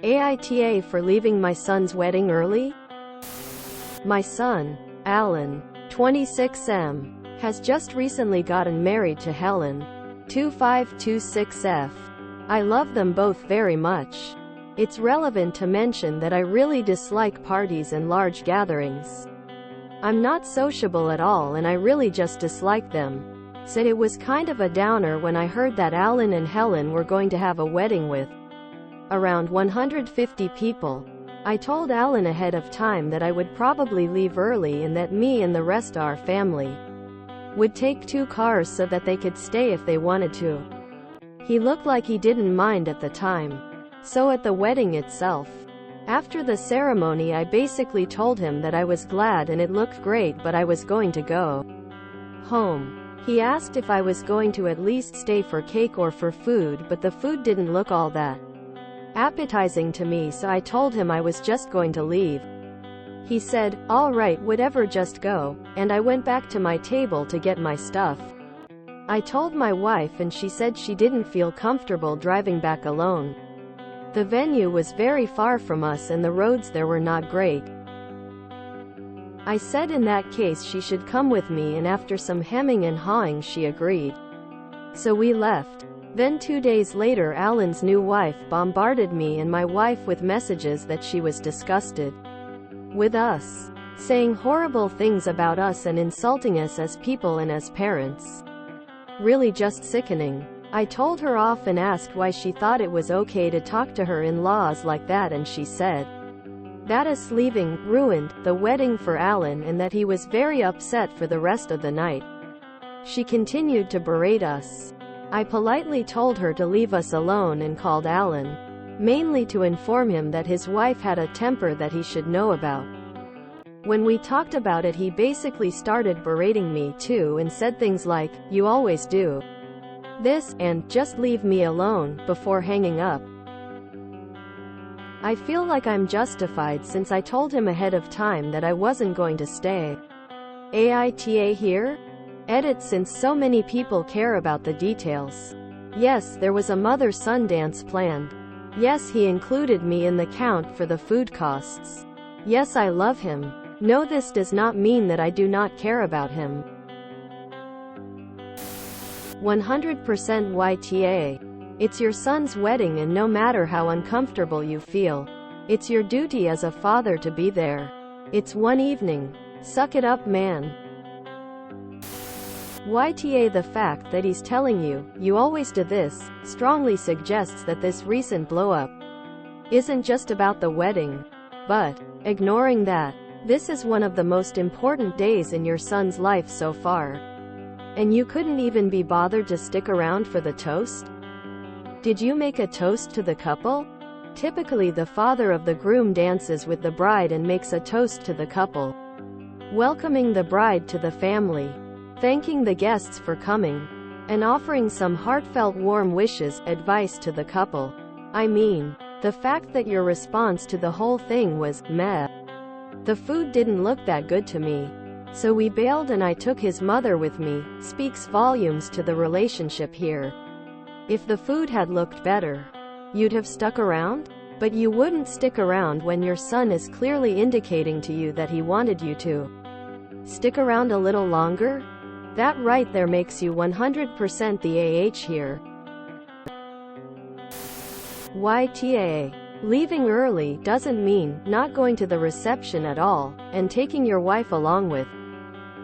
AITA for leaving my son's wedding early? My son, Alan, 26M, has just recently gotten married to Helen, 2526F. I love them both very much. It's relevant to mention that I really dislike parties and large gatherings. I'm not sociable at all and I really just dislike them. Said it was kind of a downer when I heard that Alan and Helen were going to have a wedding with around 150 people. I told Alan ahead of time that I would probably leave early and that me and the rest of our family would take 2 cars so that they could stay if they wanted to. He looked like he didn't mind at the time. So at the wedding itself, after the ceremony, I basically told him that I was glad and it looked great but I was going to go home. He asked if I was going to at least stay for cake or for food, but the food didn't look all that appetizing to me, so I told him I was just going to leave. He said, "All right, whatever, just go," and I went back to my table to get my stuff. I told my wife and she said she didn't feel comfortable driving back alone. The venue was very far from us and the roads there were not great. I said in that case she should come with me, and after some hemming and hawing she agreed. So we left. Then 2 days later, Alan's new wife bombarded me and my wife with messages that she was disgusted with us, saying horrible things about us and insulting us as people and as parents. Really just sickening. I told her off and asked why she thought it was okay to talk to her in-laws like that, and she said that us leaving ruined the wedding for Alan and that he was very upset for the rest of the night. She continued to berate us. I politely told her to leave us alone and called Alan, mainly to inform him that his wife had a temper that he should know about. When we talked about it, he basically started berating me too and said things like, "You always do this," and "Just leave me alone," before hanging up. I feel like I'm justified since I told him ahead of time that I wasn't going to stay. AITA here? Edit, since so many people care about the details. Yes, there was a mother-son dance planned. Yes, he included me in the count for the food costs. Yes, I love him. No, this does not mean that I do not care about him. 100% YTA. It's your son's wedding, and no matter how uncomfortable you feel, it's your duty as a father to be there. It's one evening. Suck it up, man. YTA, the fact that he's telling you, "You always do this," strongly suggests that this recent blow-up isn't just about the wedding. But, ignoring that, this is one of the most important days in your son's life so far. And you couldn't even be bothered to stick around for the toast? Did you make a toast to the couple? Typically, the father of the groom dances with the bride and makes a toast to the couple, welcoming the bride to the family, thanking the guests for coming, and offering some heartfelt warm wishes, advice to the couple. I mean, the fact that your response to the whole thing was, "Meh. The food didn't look that good to me, so we bailed and I took his mother with me," speaks volumes to the relationship here. If the food had looked better, you'd have stuck around? But you wouldn't stick around when your son is clearly indicating to you that he wanted you to stick around a little longer? That right there makes you 100% the AH here. YTA. Leaving early doesn't mean not going to the reception at all, and taking your wife along with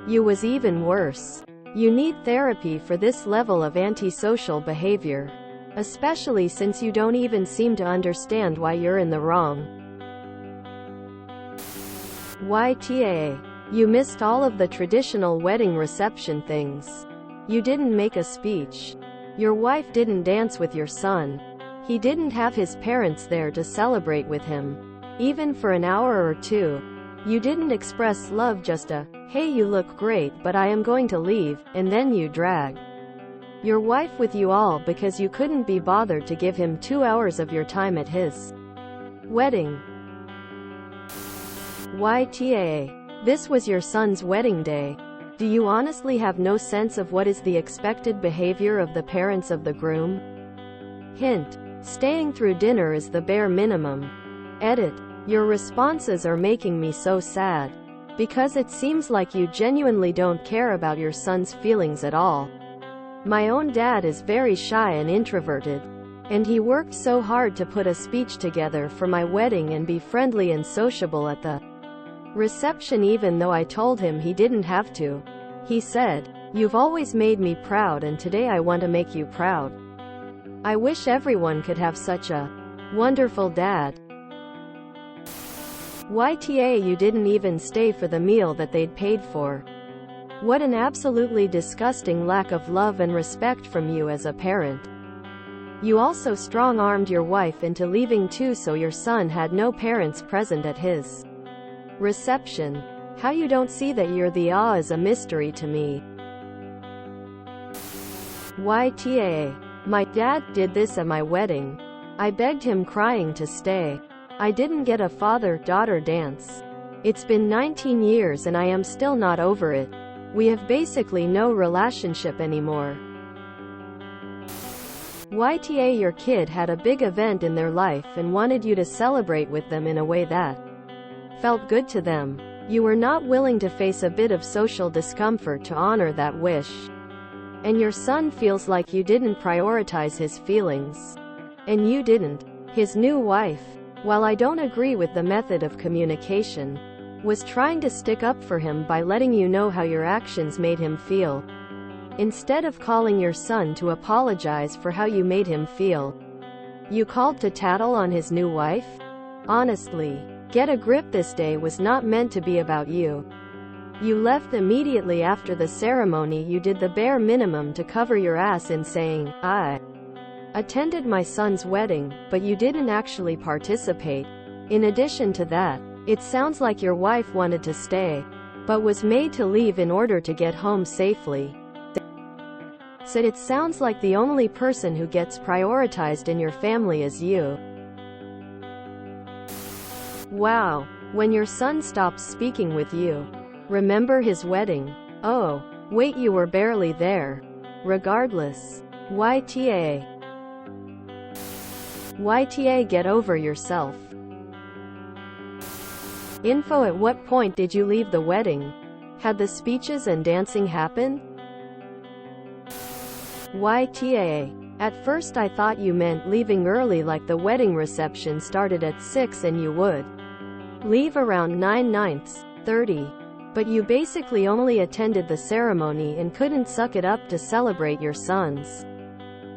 you was even worse. You need therapy for this level of antisocial behavior, especially since you don't even seem to understand why you're in the wrong. YTA. You missed all of the traditional wedding reception things. You didn't make a speech. Your wife didn't dance with your son. He didn't have his parents there to celebrate with him, even for an hour or two. You didn't express love, just a, "Hey, you look great, but I am going to leave," and then you drag your wife with you all because you couldn't be bothered to give him 2 hours of your time at his wedding. YTA. This was your son's wedding day. Do you honestly have no sense of what is the expected behavior of the parents of the groom? Hint. Staying through dinner is the bare minimum. Edit. Your responses are making me so sad. Because it seems like you genuinely don't care about your son's feelings at all. My own dad is very shy and introverted. And he worked so hard to put a speech together for my wedding and be friendly and sociable at the reception, even though I told him he didn't have to. He said, "You've always made me proud, and today I want to make you proud." I wish everyone could have such a wonderful dad. YTA, you didn't even stay for the meal that they'd paid for. What an absolutely disgusting lack of love and respect from you as a parent. You also strong-armed your wife into leaving too, so your son had no parents present at his reception. How you don't see that you're the is a mystery to me. YTA. My dad did this at my wedding. I begged him crying to stay. I didn't get a father-daughter dance. It's been 19 years and I am still not over it. We have basically no relationship anymore. YTA, your kid had a big event in their life and wanted you to celebrate with them in a way that felt good to them. You were not willing to face a bit of social discomfort to honor that wish. And your son feels like you didn't prioritize his feelings. And you didn't. His new wife, while I don't agree with the method of communication, was trying to stick up for him by letting you know how your actions made him feel. Instead of calling your son to apologize for how you made him feel, you called to tattle on his new wife? Honestly, get a grip. This day was not meant to be about you. You left immediately after the ceremony. You did the bare minimum to cover your ass in saying, "I attended my son's wedding," but you didn't actually participate. In addition to that, it sounds like your wife wanted to stay, but was made to leave in order to get home safely. So it sounds like the only person who gets prioritized in your family is you. Wow. When your son stops speaking with you. Remember his wedding? Oh, wait, you were barely there. Regardless. YTA. YTA, get over yourself. Info. At what point did you leave the wedding? Had the speeches and dancing happened? YTA. At first I thought you meant leaving early, like the wedding reception started at 6 and you would leave around 9:30. But you basically only attended the ceremony and couldn't suck it up to celebrate your son's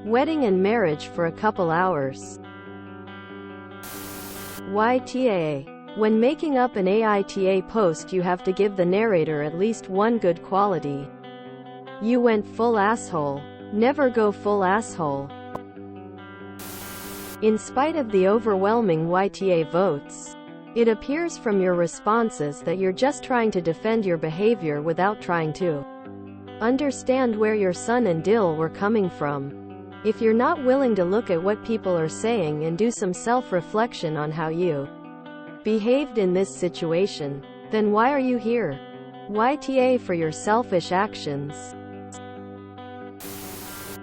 wedding and marriage for a couple hours. YTA. When making up an AITA post, you have to give the narrator at least one good quality. You went full asshole. Never go full asshole. In spite of the overwhelming YTA votes, it appears from your responses that you're just trying to defend your behavior without trying to understand where your son and Dill were coming from. If you're not willing to look at what people are saying and do some self-reflection on how you behaved in this situation, then why are you here? YTA. For your selfish actions.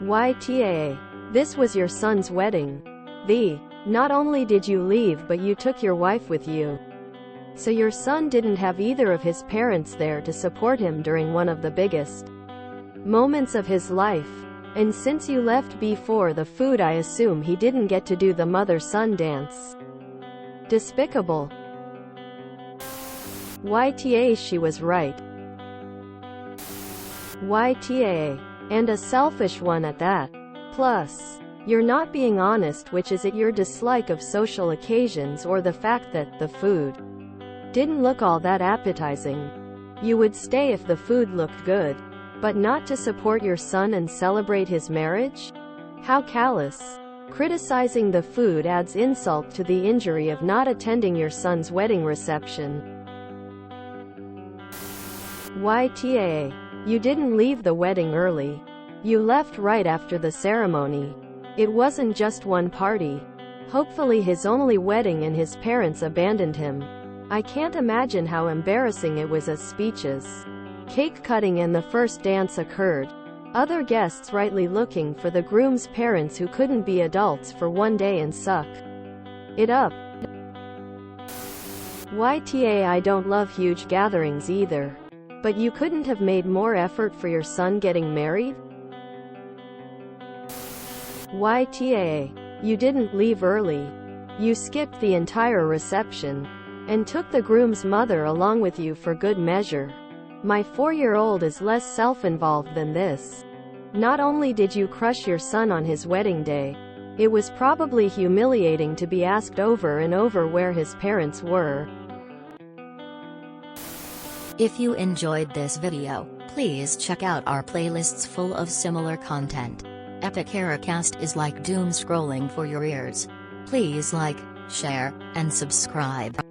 YTA. This was your son's wedding. Not only did you leave, but you took your wife with you. So your son didn't have either of his parents there to support him during one of the biggest moments of his life. And since you left before the food, I assume he didn't get to do the mother-son dance. Despicable. YTA. She was right. YTA. And a selfish one at that. Plus, you're not being honest, which is it your dislike of social occasions or the fact that the food didn't look all that appetizing. You would stay if the food looked good, but not to support your son and celebrate his marriage? How callous. Criticizing the food adds insult to the injury of not attending your son's wedding reception. YTA. You didn't leave the wedding early. You left right after the ceremony. It wasn't just one party. Hopefully his only wedding, and his parents abandoned him. I can't imagine how embarrassing it was as speeches, cake cutting and the first dance occurred. Other guests rightly looking for the groom's parents who couldn't be adults for one day and suck it up. YTA I don't love huge gatherings either. But you couldn't have made more effort for your son getting married? YTA. You didn't leave early. You skipped the entire reception. And took the groom's mother along with you for good measure. My 4-year-old is less self-involved than this. Not only did you crush your son on his wedding day, it was probably humiliating to be asked over and over where his parents were. If you enjoyed this video, please check out our playlists full of similar content. AmITheAsshole is like doom scrolling for your ears. Please like, share, and subscribe.